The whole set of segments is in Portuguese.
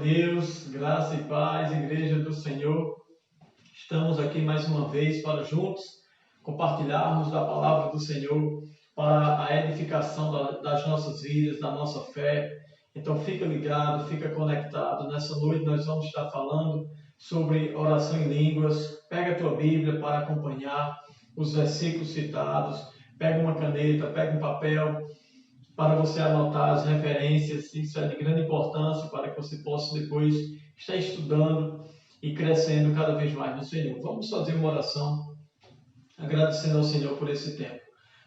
Deus, graça e paz, Igreja do Senhor. Estamos aqui mais uma vez para juntos compartilharmos da palavra do Senhor para a edificação das nossas vidas, da nossa fé. Então fica ligado, fica conectado. Nessa noite nós vamos estar falando sobre oração em línguas. Pega a tua Bíblia para acompanhar os versículos citados. Pega uma caneta, pega um papel para você anotar as referências. Isso é de grande importância para que você possa depois estar estudando e crescendo cada vez mais no Senhor. Vamos fazer uma oração agradecendo ao Senhor por esse tempo.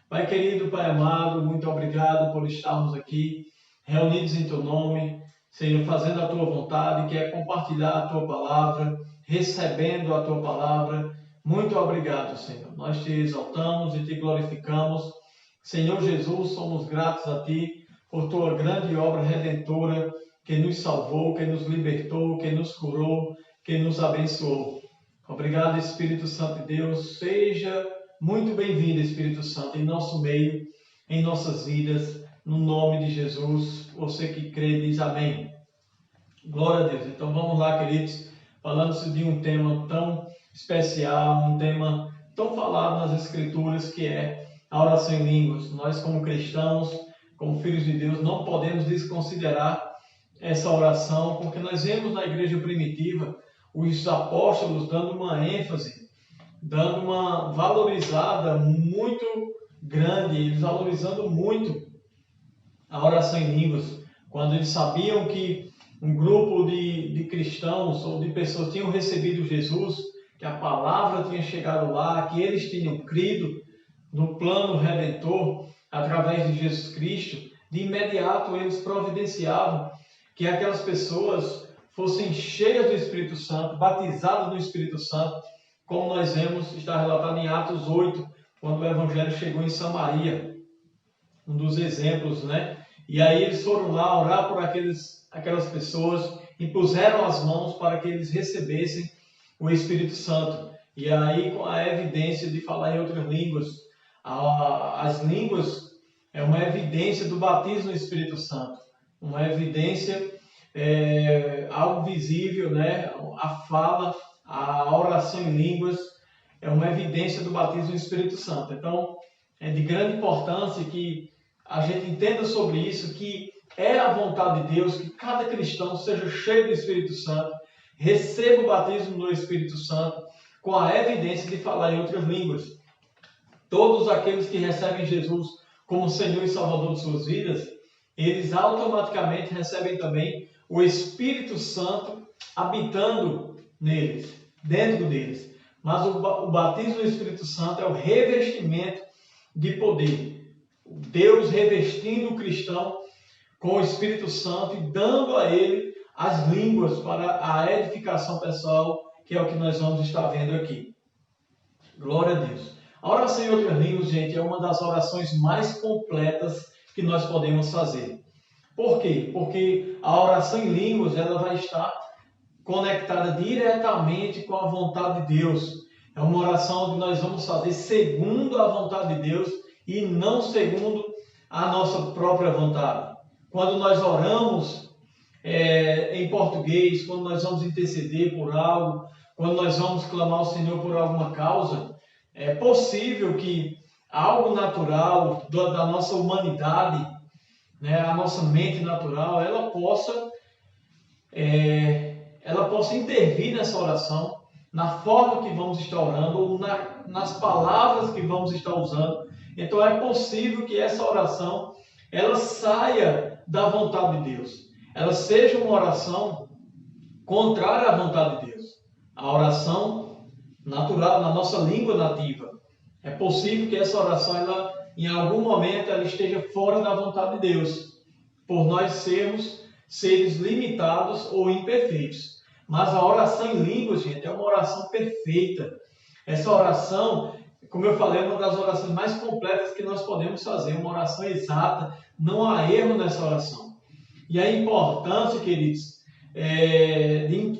Pai querido, Pai amado, muito obrigado por estarmos aqui reunidos em Teu nome, Senhor, fazendo a Tua vontade, que é compartilhar a Tua palavra, recebendo a Tua palavra. Muito obrigado, Senhor. Nós Te exaltamos e Te glorificamos. Senhor Jesus, somos gratos a Ti por Tua grande obra redentora que nos salvou, que nos libertou, que nos curou, que nos abençoou. Obrigado, Espírito Santo de Deus. Seja muito bem-vindo, Espírito Santo, em nosso meio, em nossas vidas, no nome de Jesus. Você que crê diz amém. Glória a Deus. Então vamos lá, queridos, falando-se de um tema tão especial, um tema tão falado nas Escrituras, que é a oração em línguas. Nós, como cristãos, como filhos de Deus, não podemos desconsiderar essa oração, porque nós vemos na igreja primitiva os apóstolos dando uma ênfase, dando uma valorizada muito grande, eles valorizando muito a oração em línguas, quando eles sabiam que um grupo de cristãos ou de pessoas tinham recebido Jesus, que a palavra tinha chegado lá, que eles tinham crido no plano redentor através de Jesus Cristo, de imediato eles providenciavam que aquelas pessoas fossem cheias do Espírito Santo, batizadas no Espírito Santo, como nós vemos, está relatado em Atos 8, quando o Evangelho chegou em Samaria, um dos exemplos, né? E aí eles foram lá orar por aquelas pessoas, impuseram as mãos para que eles recebessem o Espírito Santo. E aí, com a evidência de falar em outras línguas, as línguas é uma evidência do batismo no Espírito Santo, uma evidência, algo visível, né? A fala, a oração em línguas é uma evidência do batismo no Espírito Santo. Então, é de grande importância que a gente entenda sobre isso, que é a vontade de Deus que cada cristão seja cheio do Espírito Santo, receba o batismo no Espírito Santo, com a evidência de falar em outras línguas. Todos aqueles que recebem Jesus como Senhor e Salvador de suas vidas, eles automaticamente recebem também o Espírito Santo habitando neles, dentro deles. Mas o batismo do Espírito Santo é o revestimento de poder. Deus revestindo o cristão com o Espírito Santo e dando a ele as línguas para a edificação pessoal, que é o que nós vamos estar vendo aqui. Glória a Deus. A oração em outras línguas, gente, é uma das orações mais completas que nós podemos fazer. Por quê? Porque a oração em línguas ela vai estar conectada diretamente com a vontade de Deus. É uma oração onde nós vamos fazer segundo a vontade de Deus e não segundo a nossa própria vontade. Quando nós oramos em português, quando nós vamos interceder por algo, quando nós vamos clamar ao Senhor por alguma causa, é possível que algo natural da nossa humanidade, né, a nossa mente natural, ela possa intervir nessa oração, na forma que vamos estar orando, ou nas palavras que vamos estar usando. Então é possível que essa oração ela saia da vontade de Deus, ela seja uma oração contrária à vontade de Deus. A oração natural, na nossa língua nativa, é possível que essa oração, em algum momento, ela esteja fora da vontade de Deus, por nós sermos seres limitados ou imperfeitos. Mas a oração em línguas, gente, é uma oração perfeita. Essa oração, como eu falei, é uma das orações mais completas que nós podemos fazer, uma oração exata, não há erro nessa oração. E a importância, queridos,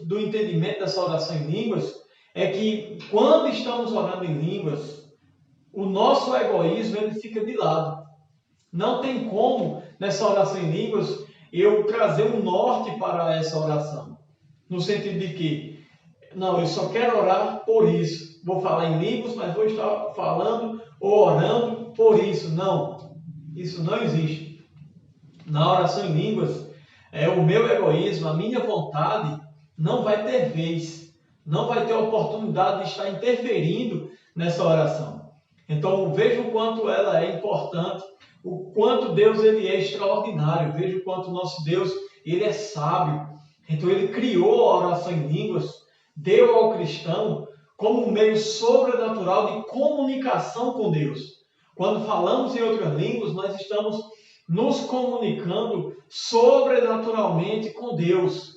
do entendimento dessa oração em línguas é que quando estamos orando em línguas, o nosso egoísmo ele fica de lado. Não tem como, nessa oração em línguas, eu trazer um norte para essa oração. No sentido de que, não, eu só quero orar por isso. Vou falar em línguas, mas vou estar falando ou orando por isso. Não, isso não existe. Na oração em línguas, o meu egoísmo, a minha vontade, não vai ter vez, não vai ter oportunidade de estar interferindo nessa oração. Então, veja o quanto ela é importante, o quanto Deus ele é extraordinário, veja o quanto nosso Deus ele é sábio. Então, ele criou a oração em línguas, deu ao cristão como um meio sobrenatural de comunicação com Deus. Quando falamos em outras línguas, nós estamos nos comunicando sobrenaturalmente com Deus.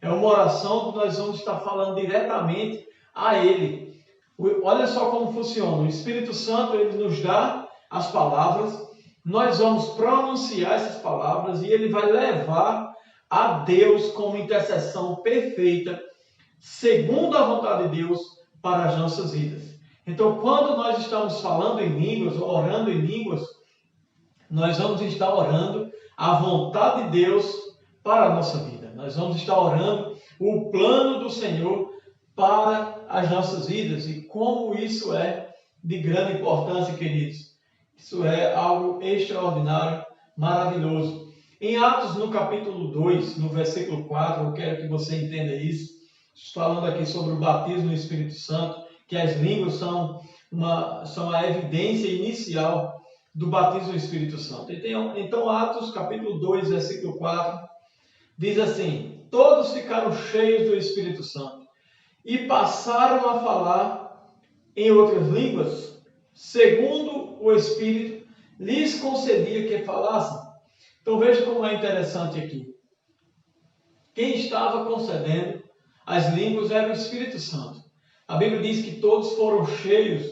É uma oração que nós vamos estar falando diretamente a Ele. Olha só como funciona. O Espírito Santo ele nos dá as palavras, nós vamos pronunciar essas palavras e Ele vai levar a Deus como intercessão perfeita, segundo a vontade de Deus, para as nossas vidas. Então, quando nós estamos falando em línguas, orando em línguas, nós vamos estar orando a vontade de Deus para a nossa vida. Nós vamos estar orando o plano do Senhor para as nossas vidas. E como isso é de grande importância, queridos. Isso é algo extraordinário, maravilhoso. Em Atos, no capítulo 2, no versículo 4, eu quero que você entenda isso. Estou falando aqui sobre o batismo no Espírito Santo, que as línguas são a evidência inicial do batismo no Espírito Santo. Então, Atos, capítulo 2, versículo 4, diz assim: todos ficaram cheios do Espírito Santo e passaram a falar em outras línguas, segundo o Espírito lhes concedia que falassem. Então veja como é interessante aqui. Quem estava concedendo as línguas era o Espírito Santo. A Bíblia diz que todos foram cheios,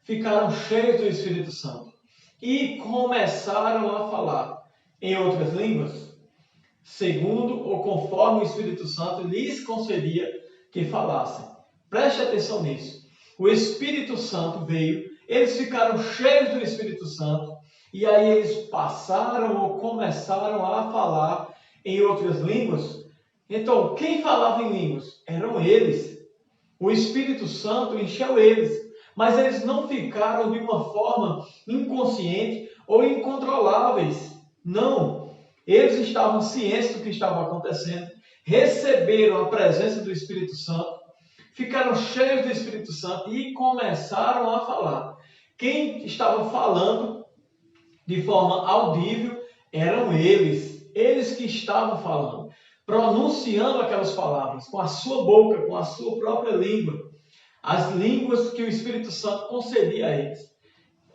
ficaram cheios do Espírito Santo e começaram a falar em outras línguas, segundo ou conforme o Espírito Santo lhes concedia que falassem. Preste atenção nisso. O Espírito Santo veio, eles ficaram cheios do Espírito Santo, e aí eles passaram ou começaram a falar em outras línguas. Então, quem falava em línguas? Eram eles. O Espírito Santo encheu eles, mas eles não ficaram de uma forma inconsciente ou incontroláveis. Não. Eles estavam cientes do que estava acontecendo, receberam a presença do Espírito Santo, ficaram cheios do Espírito Santo e começaram a falar. Quem estava falando de forma audível eram eles que estavam falando, pronunciando aquelas palavras com a sua boca, com a sua própria língua, as línguas que o Espírito Santo concedia a eles.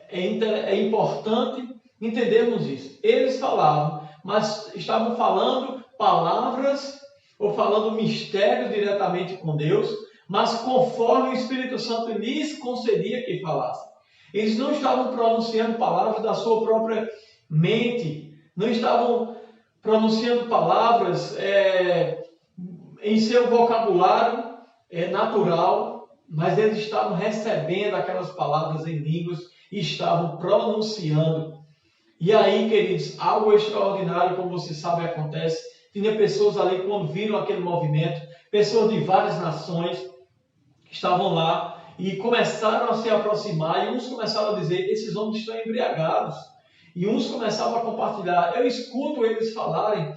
É importante entendermos isso. Eles falavam, mas estavam falando palavras ou falando mistérios diretamente com Deus, mas conforme o Espírito Santo lhes concedia que falassem. Eles não estavam pronunciando palavras da sua própria mente, não estavam pronunciando palavras em seu vocabulário natural, mas eles estavam recebendo aquelas palavras em línguas e estavam pronunciando. E aí, queridos, algo extraordinário, como você sabe, acontece. Tinha pessoas ali, quando viram aquele movimento, pessoas de várias nações que estavam lá e começaram a se aproximar, e uns começaram a dizer: esses homens estão embriagados. E uns começavam a compartilhar: eu escuto eles falarem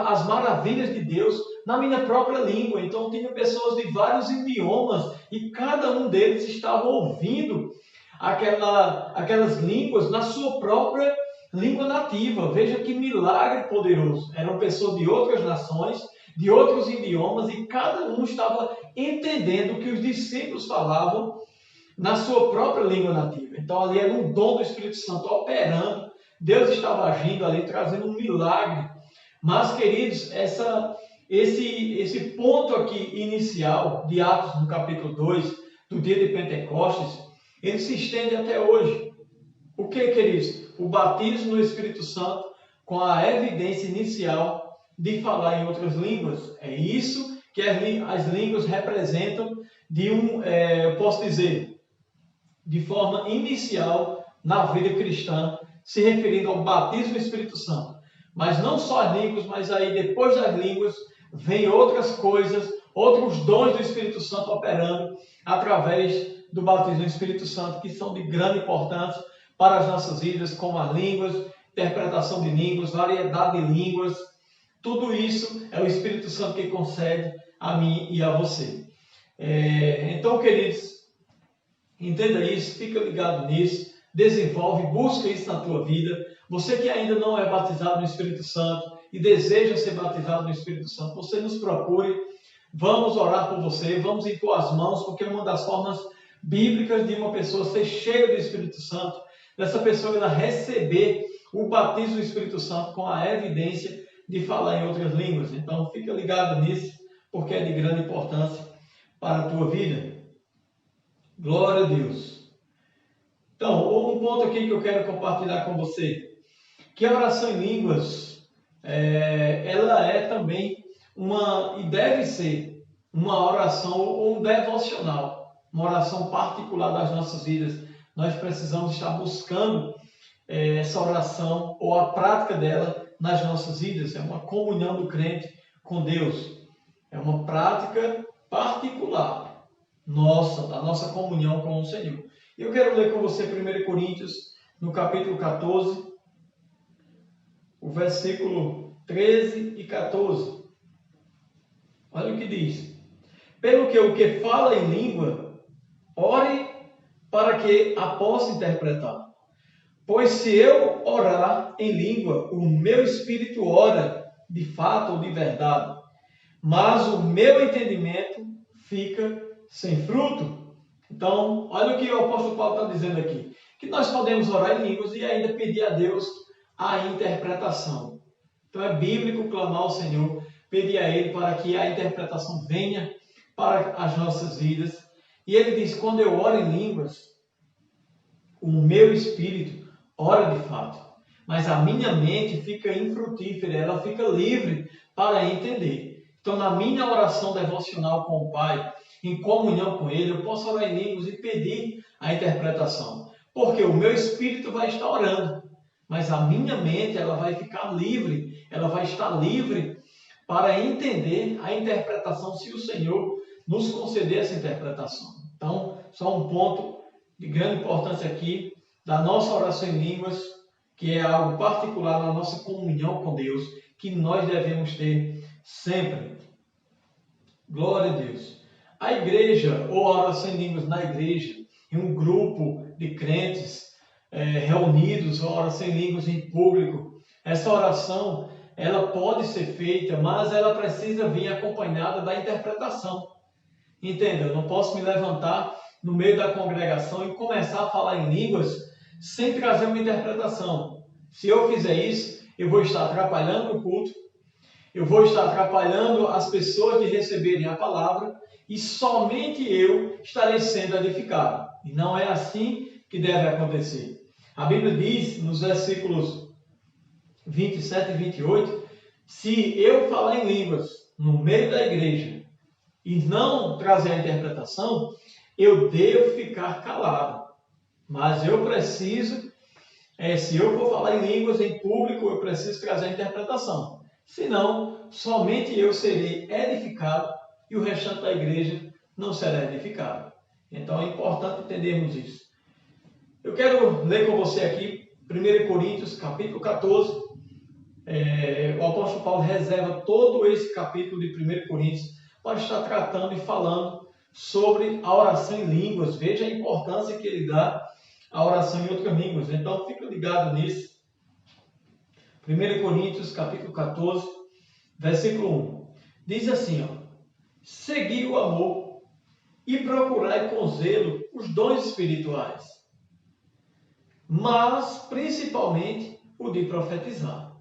as maravilhas de Deus na minha própria língua. Então tinha pessoas de vários idiomas e cada um deles estava ouvindo aquelas línguas na sua própria língua nativa. Veja que milagre poderoso. Eram pessoas de outras nações, de outros idiomas, e cada um estava entendendo o que os discípulos falavam na sua própria língua nativa. Então ali era um dom do Espírito Santo operando. Deus estava agindo ali, trazendo um milagre. Mas, queridos, esse ponto aqui inicial de Atos, no capítulo 2, do dia de Pentecostes, ele se estende até hoje. O que, queridos? O batismo no Espírito Santo com a evidência inicial de falar em outras línguas. É isso que as línguas representam eu posso dizer, de forma inicial na vida cristã, se referindo ao batismo do Espírito Santo. Mas não só as línguas, mas aí depois das línguas vem outras coisas, outros dons do Espírito Santo operando através do batismo do Espírito Santo, que são de grande importância para as nossas vidas, como as línguas, interpretação de línguas, variedade de línguas. Tudo isso é o Espírito Santo que concede a mim e a você. Então, queridos, entenda isso, fica ligado nisso, desenvolve, busca isso na tua vida. Você que ainda não é batizado no Espírito Santo e deseja ser batizado no Espírito Santo, você nos procure, vamos orar por você, vamos impor as mãos, porque é uma das formas bíblicas de uma pessoa ser cheia do Espírito Santo, dessa pessoa ela receber o batismo do Espírito Santo com a evidência de falar em outras línguas. Então, fica ligado nisso, porque é de grande importância para a tua vida. Glória a Deus. Então, um ponto aqui que eu quero compartilhar com você, que a oração em línguas, ela é também e deve ser uma oração ou um devocional, uma oração particular das nossas vidas. Nós precisamos estar buscando essa oração ou a prática dela nas nossas vidas. É uma comunhão do crente com Deus. É uma prática particular da nossa comunhão com o Senhor. Eu quero ler com você 1 Coríntios, no capítulo 14, o versículo 13 e 14. Olha o que diz. Pelo que o que fala em língua, ore para que a possa interpretar. Pois se eu orar em língua, o meu espírito ora de fato ou de verdade, mas o meu entendimento fica sem fruto. Então, olha o que o apóstolo Paulo está dizendo aqui, que nós podemos orar em línguas e ainda pedir a Deus a interpretação. Então é bíblico clamar ao Senhor, pedir a Ele para que a interpretação venha para as nossas vidas. E ele diz, quando eu oro em línguas, o meu espírito ora de fato, mas a minha mente fica infrutífera, ela fica livre para entender. Então, na minha oração devocional com o Pai, em comunhão com Ele, eu posso orar em línguas e pedir a interpretação, porque o meu espírito vai estar orando, mas a minha mente ela vai ficar livre, ela vai estar livre para entender a interpretação, se o Senhor nos conceder essa interpretação. Então, só um ponto de grande importância aqui, da nossa oração em línguas, que é algo particular na nossa comunhão com Deus, que nós devemos ter sempre. Glória a Deus. A igreja, ou a oração em línguas na igreja, em um grupo de crentes reunidos, ou oração em línguas em público, essa oração, ela pode ser feita, mas ela precisa vir acompanhada da interpretação. Entenda, eu não posso me levantar no meio da congregação e começar a falar em línguas sem trazer uma interpretação. Se eu fizer isso, eu vou estar atrapalhando o culto, eu vou estar atrapalhando as pessoas de receberem a palavra e somente eu estarei sendo edificado. E não é assim que deve acontecer. A Bíblia diz, nos versículos 27 e 28, se eu falar em línguas no meio da igreja e não trazer a interpretação, eu devo ficar calado. Mas eu preciso, se eu for falar em línguas em público, eu preciso trazer a interpretação. Senão, somente eu serei edificado e o restante da igreja não será edificado. Então é importante entendermos isso. Eu quero ler com você aqui 1 Coríntios, capítulo 14. O apóstolo Paulo reserva todo esse capítulo de 1 Coríntios para estar tratando e falando sobre a oração em línguas. Veja a importância que ele dá à oração em outras línguas. Então, fica ligado nisso. 1 Coríntios, capítulo 14, versículo 1. Diz assim, segui o amor e procurai com zelo os dons espirituais, mas principalmente o de profetizar.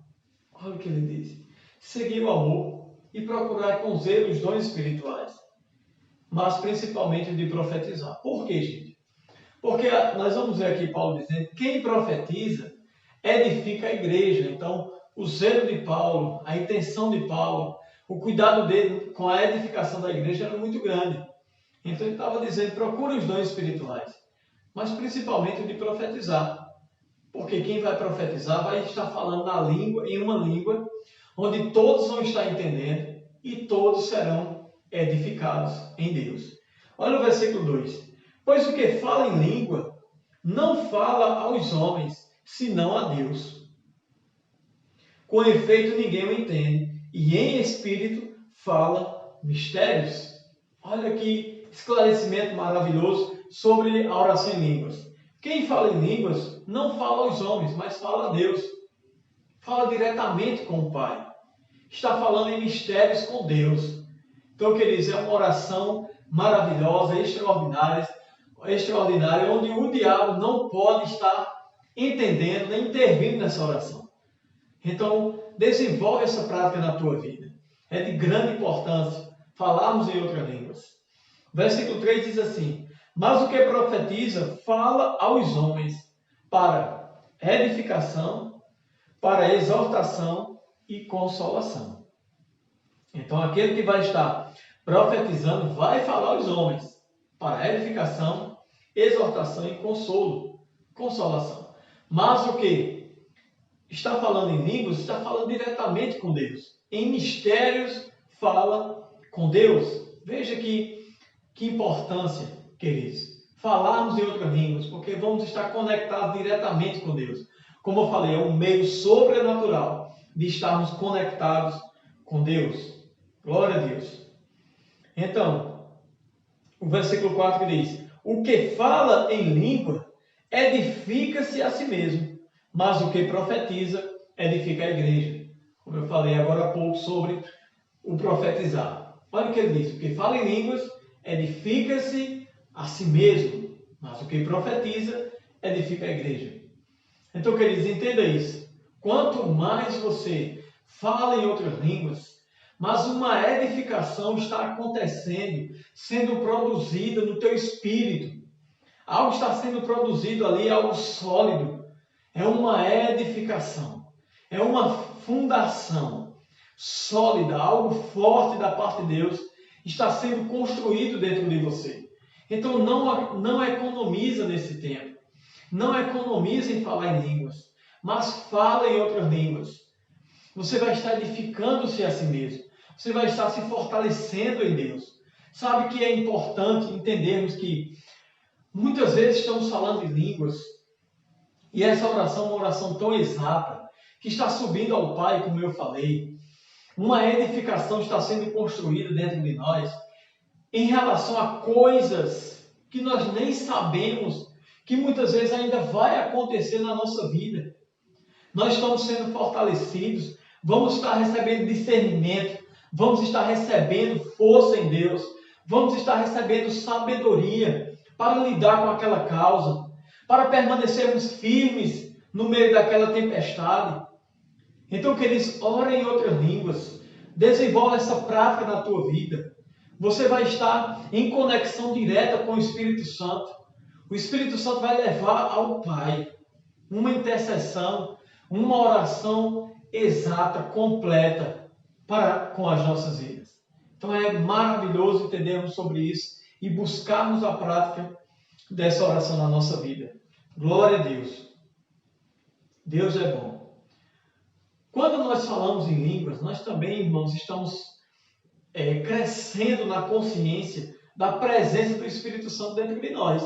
Olha o que ele diz. Segui o amor e procurai com zelo os dons espirituais, mas principalmente o de profetizar. Por quê, gente? Porque nós vamos ver aqui Paulo dizendo, quem profetiza edifica a igreja. Então, o zelo de Paulo, a intenção de Paulo, o cuidado dele com a edificação da igreja era muito grande. Então ele estava dizendo, procure os dons espirituais, mas principalmente o de profetizar. Porque quem vai profetizar vai estar falando na língua, em uma língua, onde todos vão estar entendendo e todos serão edificados em Deus. Olha o versículo 2. Pois o que fala em língua não fala aos homens, senão a Deus. Com efeito, ninguém o entende, e em espírito fala mistérios. Olha que esclarecimento maravilhoso sobre a oração em línguas. Quem fala em línguas não fala aos homens, mas fala a Deus. Fala diretamente com o Pai. Está falando em mistérios com Deus. Então, queridos, é uma oração maravilhosa, extraordinária, onde o diabo não pode estar entendendo, nem intervindo nessa oração. Então, desenvolve essa prática na tua vida. É de grande importância falarmos em outras línguas. Versículo 3 diz assim: mas o que profetiza fala aos homens para edificação, para exortação e consolação. Então, aquele que vai estar profetizando vai falar aos homens para edificação, exortação e consolação. Mas o que está falando em línguas, está falando diretamente com Deus. Em mistérios, fala com Deus. Veja que importância, queridos, falarmos em outras línguas, porque vamos estar conectados diretamente com Deus. Como eu falei, é um meio sobrenatural de estarmos conectados com Deus. Glória a Deus. Então, o versículo 4 diz: o que fala em língua edifica-se a si mesmo, mas o que profetiza edifica a igreja. Como eu falei agora há pouco sobre o profetizar. Olha o que ele diz: o que fala em línguas edifica-se a si mesmo, mas o que profetiza edifica a igreja. Então, queridos, entenda isso. Quanto mais você fala em outras línguas, mas uma edificação está acontecendo, sendo produzida no teu espírito. Algo está sendo produzido ali, algo sólido. É uma edificação. É uma fundação sólida, algo forte da parte de Deus está sendo construído dentro de você. Então não economiza nesse tempo. Não economiza em falar em línguas, mas fala em outras línguas. Você vai estar edificando-se a si mesmo. Você vai estar se fortalecendo em Deus. Sabe que é importante entendermos que muitas vezes estamos falando em línguas e essa oração é uma oração tão exata que está subindo ao Pai, como eu falei. Uma edificação está sendo construída dentro de nós em relação a coisas que nós nem sabemos que muitas vezes ainda vai acontecer na nossa vida. Nós estamos sendo fortalecidos, vamos estar recebendo discernimento, vamos estar recebendo força em Deus, vamos estar recebendo sabedoria para lidar com aquela causa, para permanecermos firmes no meio daquela tempestade. Então, queridos, ore em outras línguas, desenvolva essa prática na tua vida. Você vai estar em conexão direta com o Espírito Santo. O Espírito Santo vai levar ao Pai uma intercessão, uma oração exata, completa com as nossas vidas. Então é maravilhoso entendermos sobre isso e buscarmos a prática dessa oração na nossa vida. Glória a Deus. Deus é bom. Quando nós falamos em línguas, nós também, irmãos, estamos crescendo na consciência da presença do Espírito Santo dentro de nós.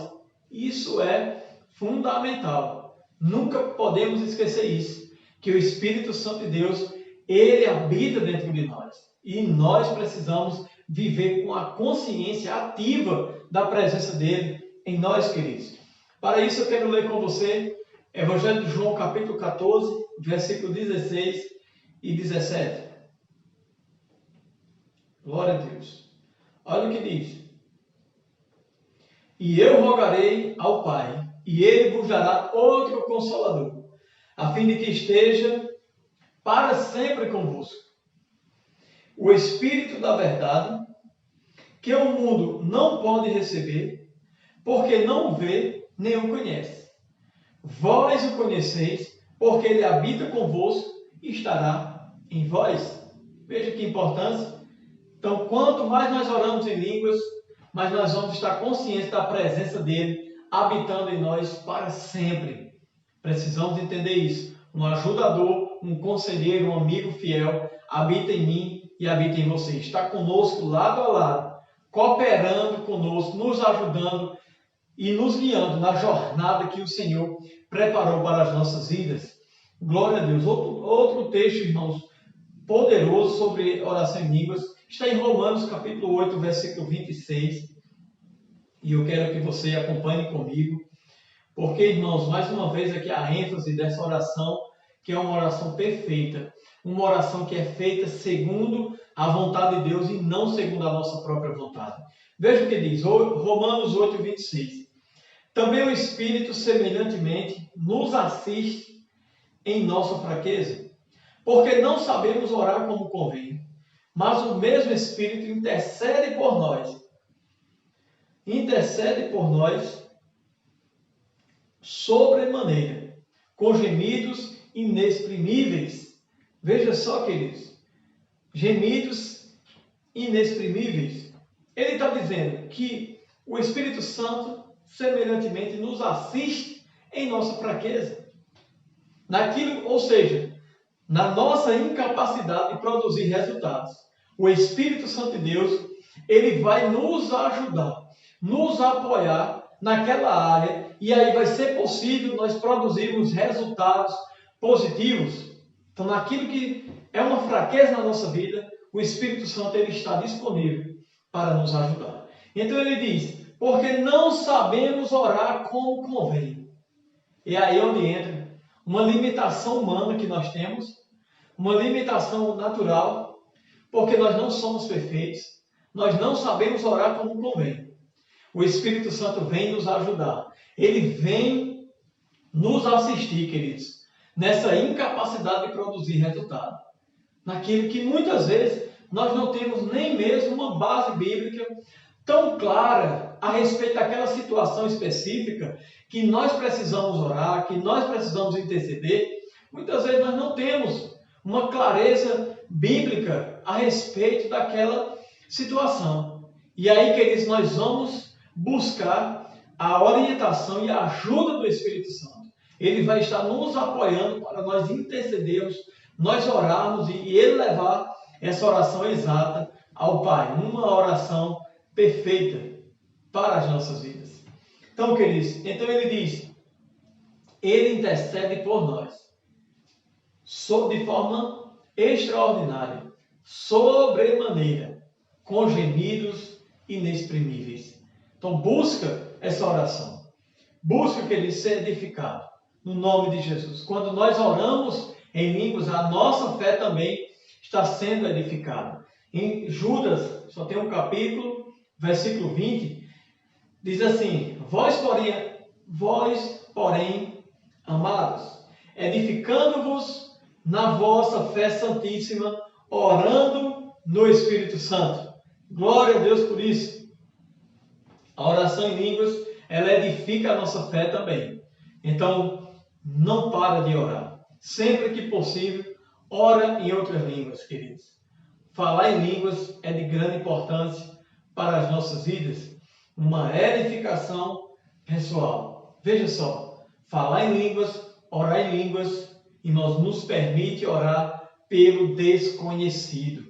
Isso é fundamental. Nunca podemos esquecer isso, que o Espírito Santo de Deus, ele habita dentro de nós. E nós precisamos viver com a consciência ativa da presença dele em nós, queridos. Para isso eu quero ler com você Evangelho de João, capítulo 14, versículo 16 e 17. Glória a Deus. Olha o que diz. E eu rogarei ao Pai, e ele vos dará outro Consolador, a fim de que esteja para sempre convosco. O Espírito da verdade, que o mundo não pode receber, porque não o vê nem o conhece. Vós o conheceis, porque ele habita convosco e estará em vós. Veja que importância. Então, quanto mais nós oramos em línguas, mais nós vamos estar conscientes da presença dele habitando em nós para sempre. Precisamos entender isso. Um ajudador, um conselheiro, um amigo fiel habita em mim e habita em você. Está conosco lado a lado, cooperando conosco, nos ajudando e nos guiando na jornada que o Senhor preparou para as nossas vidas. Glória a Deus. Outro texto, irmãos, poderoso sobre oração em línguas, está em Romanos capítulo 8, versículo 26. E eu quero que você acompanhe comigo, porque, irmãos, mais uma vez aqui a ênfase dessa oração, que é uma oração perfeita, uma oração que é feita segundo a vontade de Deus e não segundo a nossa própria vontade. Veja o que diz, Romanos 8, 26. Também o Espírito, semelhantemente, nos assiste em nossa fraqueza, porque não sabemos orar como convém, mas o mesmo Espírito intercede por nós sobremaneira, com gemidos inexprimíveis. Veja só, queridos, gemidos inexprimíveis. Ele está dizendo que o Espírito Santo, semelhantemente, nos assiste em nossa fraqueza. Ou seja, na nossa incapacidade de produzir resultados. O Espírito Santo de Deus, ele vai nos ajudar, nos apoiar naquela área, e aí vai ser possível nós produzirmos resultados positivos. Então, naquilo que é uma fraqueza na nossa vida, o Espírito Santo ele está disponível para nos ajudar. Então ele diz, porque não sabemos orar como convém. E aí é onde entra uma limitação humana que nós temos, uma limitação natural, porque nós não somos perfeitos, nós não sabemos orar como convém. O Espírito Santo vem nos ajudar. Ele vem nos assistir, queridos, nessa incapacidade de produzir resultado. Naquilo que muitas vezes nós não temos nem mesmo uma base bíblica tão clara a respeito daquela situação específica que nós precisamos orar, que nós precisamos interceder. Muitas vezes nós não temos uma clareza bíblica a respeito daquela situação. E aí, queridos, nós vamos buscar a orientação e a ajuda do Espírito Santo. Ele vai estar nos apoiando para nós intercedermos, nós orarmos e ele levar essa oração exata ao Pai. Uma oração perfeita para as nossas vidas. Então, queridos, então ele diz, ele intercede por nós de forma extraordinária, sobremaneira, com gemidos inexprimíveis. Então, busca essa oração. Busca que ele seja edificado no nome de Jesus. Quando nós oramos em línguas, a nossa fé também está sendo edificada. Em Judas, só tem um capítulo, versículo 20, diz assim, vós, porém, amados, edificando-vos na vossa fé santíssima, orando no Espírito Santo. Glória a Deus por isso. A oração em línguas, ela edifica a nossa fé também. Então, não para de orar. Sempre que possível, ora em outras línguas, queridos. Falar em línguas é de grande importância para as nossas vidas. Uma edificação pessoal. Veja só, falar em línguas, orar em línguas, e nos permite orar pelo desconhecido.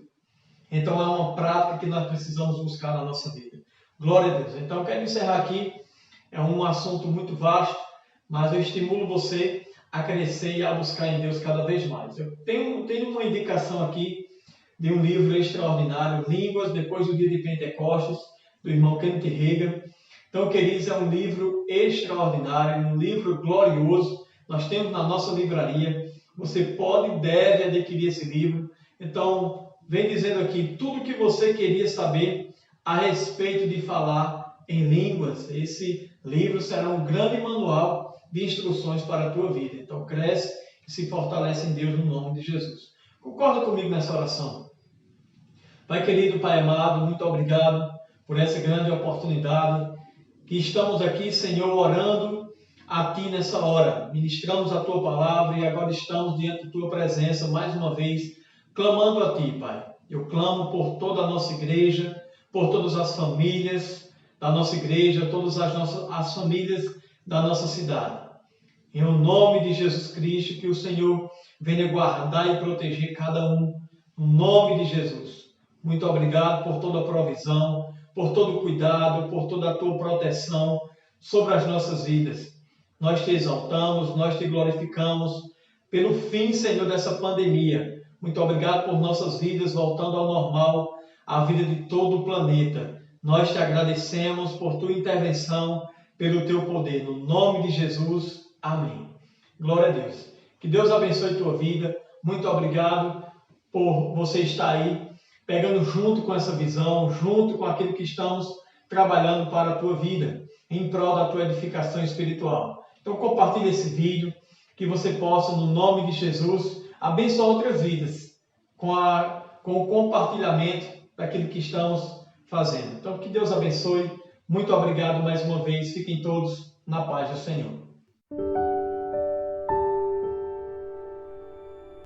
Então, é uma prática que nós precisamos buscar na nossa vida. Glória a Deus. Então, eu quero encerrar aqui. É um assunto muito vasto, mas eu estimulo você a crescer e a buscar em Deus cada vez mais. Eu tenho uma indicação aqui de um livro extraordinário, Línguas depois do dia de Pentecostes, do irmão Kenneth Hagin. Então, queridos, é um livro extraordinário, um livro glorioso. Nós temos na nossa livraria. Você pode e deve adquirir esse livro. Então, vem dizendo aqui tudo o que você queria saber a respeito de falar em línguas. Esse livro será um grande manual de instruções para a tua vida. Então, cresce e se fortalece em Deus no nome de Jesus. Concorda comigo nessa oração? Pai querido, Pai amado, muito obrigado por essa grande oportunidade que estamos aqui, Senhor, orando a Ti nessa hora. Ministramos a Tua palavra e agora estamos diante da Tua presença mais uma vez, clamando a Ti, Pai. Eu clamo por toda a nossa igreja, por todas as famílias da nossa igreja, todas as famílias da nossa cidade. Em nome de Jesus Cristo, que o Senhor venha guardar e proteger cada um. No nome de Jesus. Muito obrigado por toda a provisão, por todo o cuidado, por toda a tua proteção sobre as nossas vidas. Nós te exaltamos, nós te glorificamos pelo fim, Senhor, dessa pandemia. Muito obrigado por nossas vidas voltando ao normal, a vida de todo o planeta. Nós te agradecemos por tua intervenção, pelo teu poder. No nome de Jesus, amém. Glória a Deus. Que Deus abençoe a tua vida. Muito obrigado por você estar aí, pegando junto com essa visão, junto com aquilo que estamos trabalhando para a tua vida, em prol da tua edificação espiritual. Então compartilhe esse vídeo, que você possa, no nome de Jesus, abençoar outras vidas com o compartilhamento daquilo que estamos fazendo. Então que Deus abençoe. Muito obrigado mais uma vez. Fiquem todos na paz do Senhor.